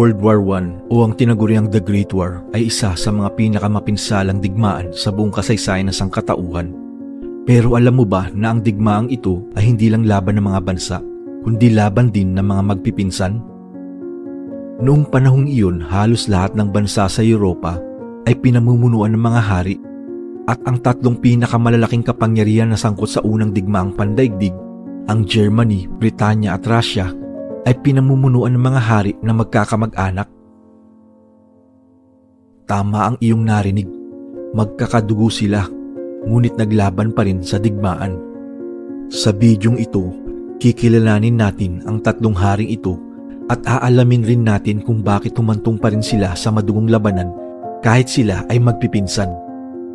World War I o ang tinaguriang The Great War ay isa sa mga pinakamapinsalang digmaan sa buong kasaysayan ng sangkatauhan. Pero alam mo ba na ang digmaang ito ay hindi lang laban ng mga bansa, kundi laban din ng mga magpipinsan? Noong panahong iyon, halos lahat ng bansa sa Europa ay pinamumunuan ng mga hari at ang tatlong pinakamalalaking kapangyarihan na sangkot sa unang digmaang pandaigdig, ang Germany, Britanya at Russia, ay pinamumunuan ng mga hari na magkakamag-anak. Tama ang iyong narinig, magkakadugo sila, ngunit naglaban pa rin sa digmaan. Sa bidyong ito, kikilalanin natin ang tatlong haring ito at aalamin rin natin kung bakit humantong pa rin sila sa madugong labanan kahit sila ay magpipinsan,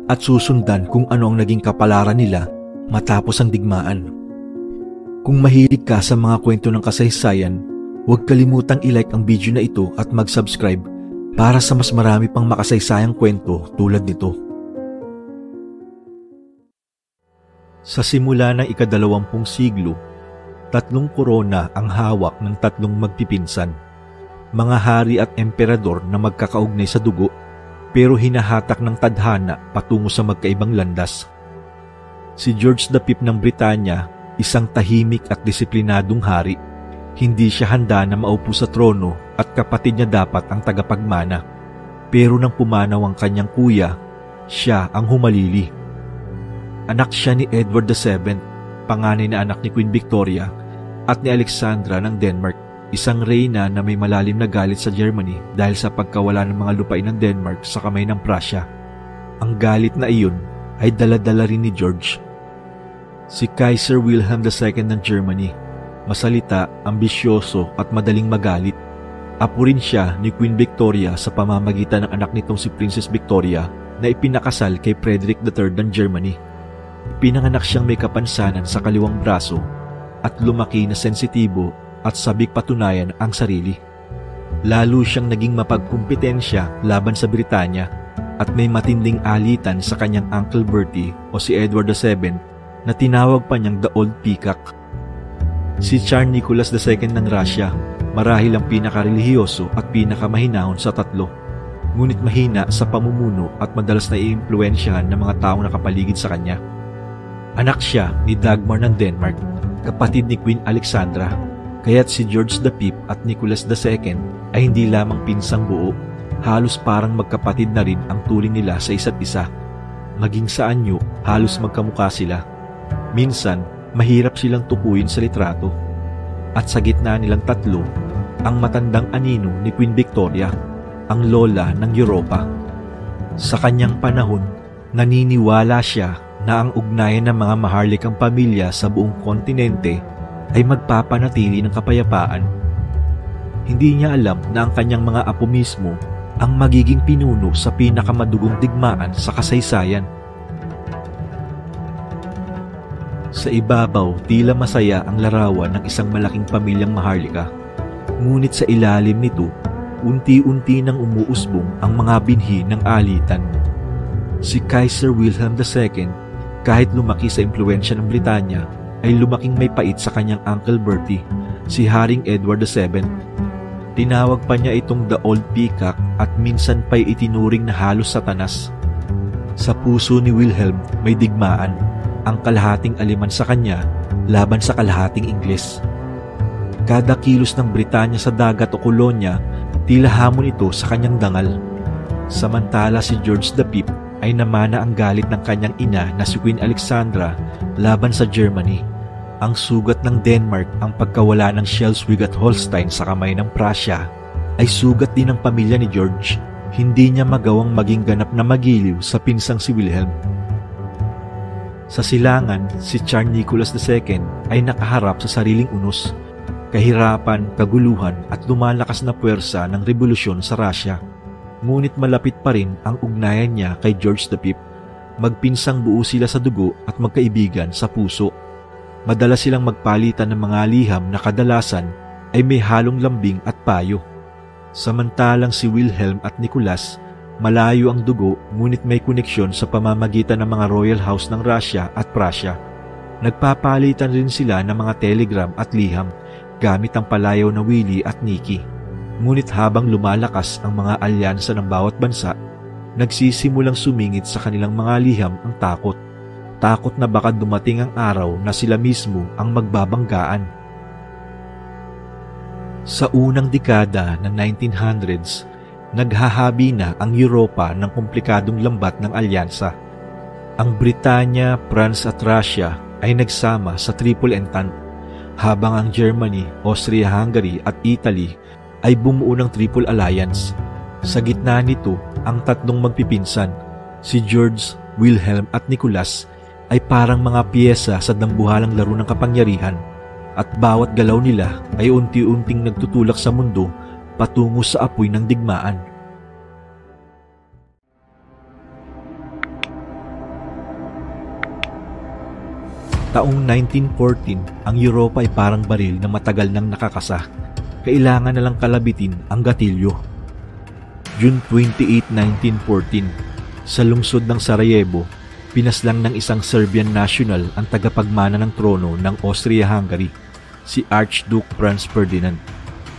at susundan kung ano ang naging kapalaran nila matapos ang digmaan. Kung mahilig ka sa mga kwento ng kasaysayan, huwag kalimutang i-like ang video na ito at mag-subscribe para sa mas marami pang makasaysayang kwento tulad nito. Sa simula ng ika-20 siglo, tatlong korona ang hawak ng tatlong magpipinsan, mga hari at emperador na magkakaugnay sa dugo pero hinahatak ng tadhana patungo sa magkaibang landas. Si George V ng Britanya, isang tahimik at disiplinadong hari. Hindi siya handa na maupo sa trono at kapatid niya dapat ang tagapagmana. Pero nang pumanaw ang kanyang kuya, siya ang humalili. Anak siya ni Edward VII, panganay na anak ni Queen Victoria at ni Alexandra ng Denmark, isang reyna na may malalim na galit sa Germany dahil sa pagkawala ng mga lupain ng Denmark sa kamay ng Prussia. Ang galit na iyon ay dala-dala rin ni George. Si Kaiser Wilhelm II ng Germany, masalita, ambisyoso at madaling magalit. Apo rin siya ni Queen Victoria sa pamamagitan ng anak nitong si Princess Victoria na ipinakasal kay Frederick III ng Germany. Pinanganak siyang may kapansanan sa kaliwang braso at lumaki na sensitibo at sabik patunayan ang sarili. Lalo siyang naging mapagkumpetensya laban sa Britanya at may matinding alitan sa kanyang Uncle Bertie o si Edward VII na tinawag pa niyang The Old Peacock. Si Tsar Nicholas II ng Russia, marahil ang pinakarelihiyoso at pinakamahinahon sa tatlo, ngunit mahina sa pamumuno at madalas na iimpluwensyahan ng mga taong nakapaligid sa kanya. Anak siya ni Dagmar ng Denmark, kapatid ni Queen Alexandra, kaya't si George V at Nicholas II ay hindi lamang pinsang buo, halos parang magkapatid na rin ang turing nila sa isa't isa. Maging sa anyo, halos magkamukha sila. Minsan, mahirap silang tukuyin sa litrato. At sa gitna nilang tatlo, ang matandang anino ni Queen Victoria, ang lola ng Europa. Sa kanyang panahon, naniniwala siya na ang ugnayan ng mga maharlikang pamilya sa buong kontinente ay magpapanatili ng kapayapaan. Hindi niya alam na ang kanyang mga apo mismo ang magiging pinuno sa pinakamadugong digmaan sa kasaysayan. Sa ibabaw, tila masaya ang larawan ng isang malaking pamilyang maharlika. Ngunit sa ilalim nito, unti-unti nang umuusbong ang mga binhi ng alitan. Si Kaiser Wilhelm II, kahit lumaki sa impluwensya ng Britanya, ay lumaking may pait sa kanyang Uncle Bertie, si Haring Edward VII. Tinawag pa niya itong The Old Peacock at minsan pa'y itinuring na halos satanas. Sa puso ni Wilhelm may digmaan, ang kalahating Aleman sa kanya laban sa kalahating Ingles. Kada kilos ng Britanya sa dagat o kolonya, tila hamon ito sa kanyang dangal. Samantala si George V ay namana ang galit ng kanyang ina na si Queen Alexandra laban sa Germany. Ang sugat ng Denmark, ang pagkawala ng Schleswig-Holstein sa kamay ng Prussia, ay sugat din ng pamilya ni George. Hindi niya magawang maging ganap na magiliw sa pinsang si Wilhelm. Sa silangan, si Tsar Nicholas II ay nakaharap sa sariling unos, kahirapan, kaguluhan at lumalakas na puwersa ng revolusyon sa Russia. Ngunit malapit pa rin ang ugnayan niya kay George V. Magpinsang buo sila sa dugo at magkaibigan sa puso. Madalas silang magpalitan ng mga liham na kadalasan ay may halong lambing at payo. Samantalang si Wilhelm at Nicholas, malayo ang dugo ngunit may koneksyon sa pamamagitan ng mga royal house ng Russia at Prussia. Nagpapalitan rin sila ng mga telegram at liham gamit ang palayaw na Willie at Nicky. Ngunit habang lumalakas ang mga alyansa ng bawat bansa, nagsisimulang sumingit sa kanilang mga liham ang takot. Takot na baka dumating ang araw na sila mismo ang magbabanggaan. Sa unang dekada ng 1900s, naghahabi na ang Europa ng komplikadong lambat ng alyansa. Ang Britanya, France at Russia ay nagsama sa Triple Entente, habang ang Germany, Austria-Hungary at Italy ay bumuo ng Triple Alliance. Sa gitna nito, ang tatlong magpipinsan, si George, Wilhelm at Nicholas, ay parang mga piyesa sa dambuhalang laro ng kapangyarihan, at bawat galaw nila ay unti-unting nagtutulak sa mundo patungo sa apoy ng digmaan. Taong 1914, ang Europa ay parang baril na matagal nang nakakasa. Kailangan na lang kalabitin ang gatilyo. June 28, 1914, sa lungsod ng Sarajevo, pinaslang ng isang Serbian national ang tagapagmana ng trono ng Austria-Hungary, si Archduke Franz Ferdinand.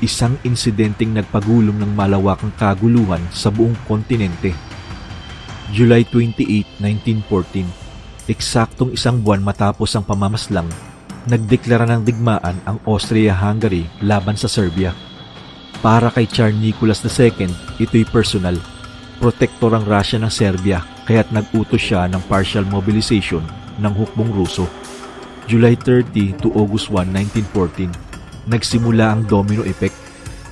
Isang insidenteng nagpagulong ng malawakang kaguluhan sa buong kontinente. July 28, 1914, eksaktong isang buwan matapos ang pamamaslang, nagdeklara ng digmaan ang Austria-Hungary laban sa Serbia. Para kay Tsar Nicholas II, ito'y personal. Protektor ang Russia ng Serbia, kaya't nag-utos siya ng partial mobilization ng hukbong Ruso. July 30 to August 1, 1914, nagsimula ang domino effect.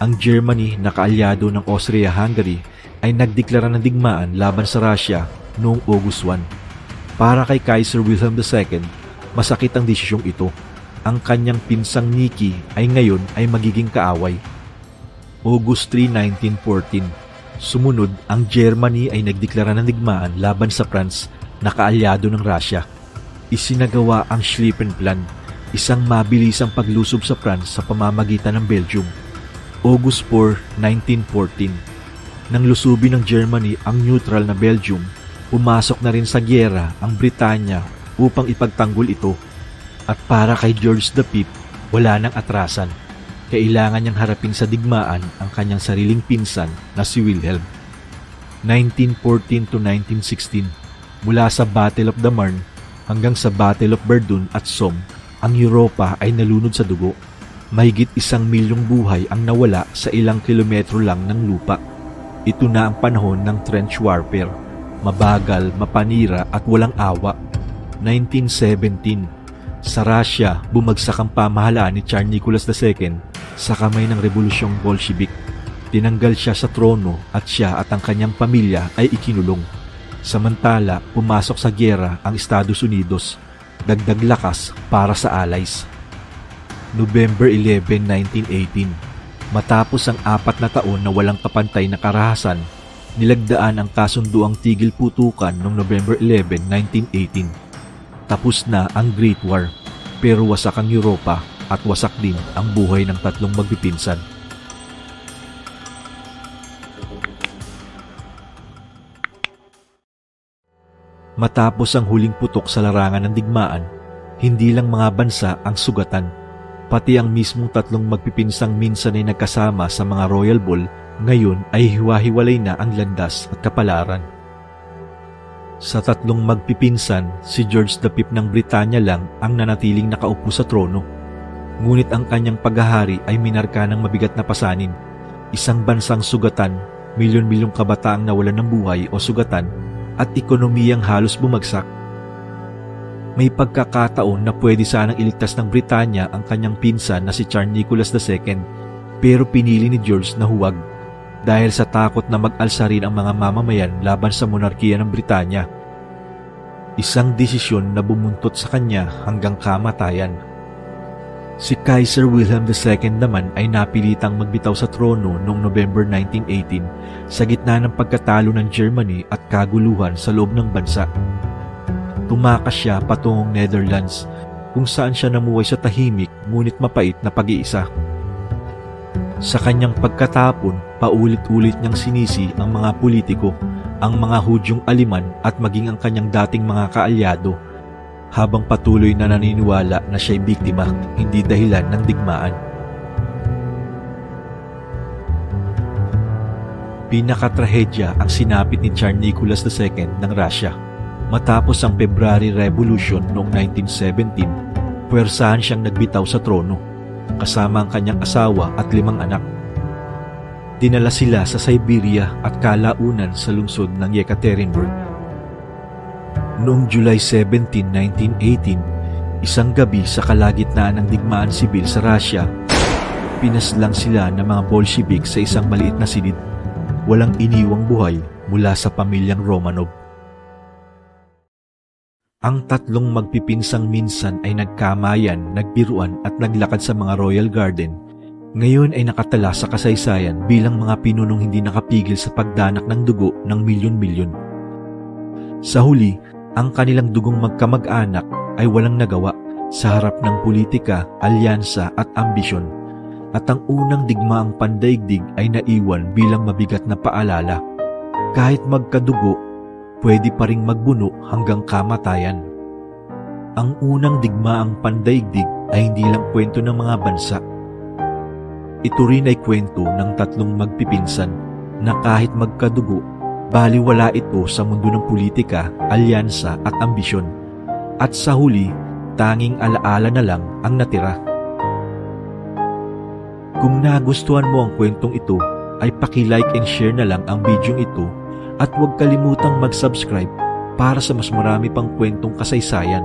Ang Germany na kaalyado ng Austria-Hungary ay nagdeklara ng digmaan laban sa Russia noong August 1. Para kay Kaiser Wilhelm II, masakit ang desisyong ito. Ang kanyang pinsang Nikki ay ngayon ay magiging kaaway. August 3, 1914, sumunod ang Germany ay nagdeklara ng digmaan laban sa France na kaalyado ng Russia. Isinagawa ang Schlieffen Plan, isang mabilisang paglusob sa France sa pamamagitan ng Belgium. August 4, 1914, nang lusubin ng Germany ang neutral na Belgium, pumasok na rin sa gyera ang Britanya upang ipagtanggol ito. At para kay George V, wala nang atrasan. Kailangan niyang harapin sa digmaan ang kanyang sariling pinsan na si Wilhelm. 1914 to 1916, mula sa Battle of the Marne hanggang sa Battle of Verdun at Somme, ang Europa ay nalunod sa dugo. Mahigit 1 milyong buhay ang nawala sa ilang kilometro lang ng lupa. Ito na ang panahon ng trench warfare. Mabagal, mapanira at walang awa. 1917, sa Russia, bumagsak ang pamahalaan ni Tsar Nicholas II sa kamay ng Rebolusyong Bolshevik. Tinanggal siya sa trono at siya at ang kanyang pamilya ay ikinulong. Samantala, pumasok sa gyera ang Estados Unidos, dagdag lakas para sa Allies. November 11, 1918, matapos ang 4 na taon na walang kapantay na karahasan, nilagdaan ang kasunduang tigil putukan noong November 11, 1918. Tapos na ang Great War, pero wasak ang Europa at wasak din ang buhay ng tatlong magpipinsan. Matapos ang huling putok sa larangan ng digmaan, hindi lang mga bansa ang sugatan, pati ang mismong tatlong magpipinsang minsan ay nagkasama sa mga Royal Ball, ngayon ay hiwa-hiwalay na ang landas at kapalaran. Sa tatlong magpipinsan, si George V ng Britanya lang ang nanatiling nakaupo sa trono. Ngunit ang kanyang paghahari ay minarka ng mabigat na pasanin. Isang bansang sugatan, milyon-milyong kabataang nawalan ng buhay o sugatan, at ekonomiyang halos bumagsak. May pagkakataon na pwede sanang iligtas ng Britanya ang kanyang pinsan na si Tsar Nicholas II, pero pinili ni George na huwag dahil sa takot na mag-alsa rin ang mga mamamayan laban sa monarkiya ng Britanya. Isang desisyon na bumuntot sa kanya hanggang kamatayan. Si Kaiser Wilhelm II naman ay napilitang magbitaw sa trono noong November 1918 sa gitna ng pagkatalo ng Germany at kaguluhan sa loob ng bansa. Tumakas siya patungong Netherlands kung saan siya namuhay sa tahimik ngunit mapait na pag-iisa. Sa kanyang pagkatapon, paulit-ulit niyang sinisi ang mga politiko, ang mga Hudyong Aliman at maging ang kanyang dating mga kaalyado, habang patuloy na naniniwala na siya'y biktima, hindi dahilan ng digmaan. Pinakatrahedya ang sinapit ni Tsar Nicholas II ng Russia. Matapos ang February Revolution noong 1917, puwersahan siyang nagbitaw sa trono, kasama ang kanyang asawa at 5 anak. Dinala sila sa Siberia at kalaunan sa lungsod ng Yekaterinburg. Noong July 17, 1918, isang gabi sa kalagitnaan ng digmaan sibil sa Russia, pinaslang sila ng mga Bolshevik sa isang maliit na silid. Walang iniwang buhay mula sa pamilyang Romanov. Ang 3 magpipinsang minsan ay nagkamayan, nagbiruan at naglakad sa mga Royal Garden. Ngayon ay nakatala sa kasaysayan bilang mga pinunong hindi nakapigil sa pagdanak ng dugo ng milyon-milyon. Sa huli, ang kanilang dugong magkamag-anak ay walang nagawa sa harap ng politika, alyansa at ambisyon. At ang unang digmaang pandaigdig ay naiwan bilang mabigat na paalala. Kahit magkadugo, pwede pa ring magbuno hanggang kamatayan. Ang unang digmaang pandaigdig ay hindi lang kwento ng mga bansa. Ito rin ay kwento ng 3 magpipinsan na kahit magkadugo, baliwala ito sa mundo ng politika, alyansa at ambisyon. At sa huli, tanging alaala na lang ang natira. Kung nagustuhan mo ang kwentong ito, ay paki-like and share na lang ang video ito at huwag kalimutang mag-subscribe para sa mas marami pang kwentong kasaysayan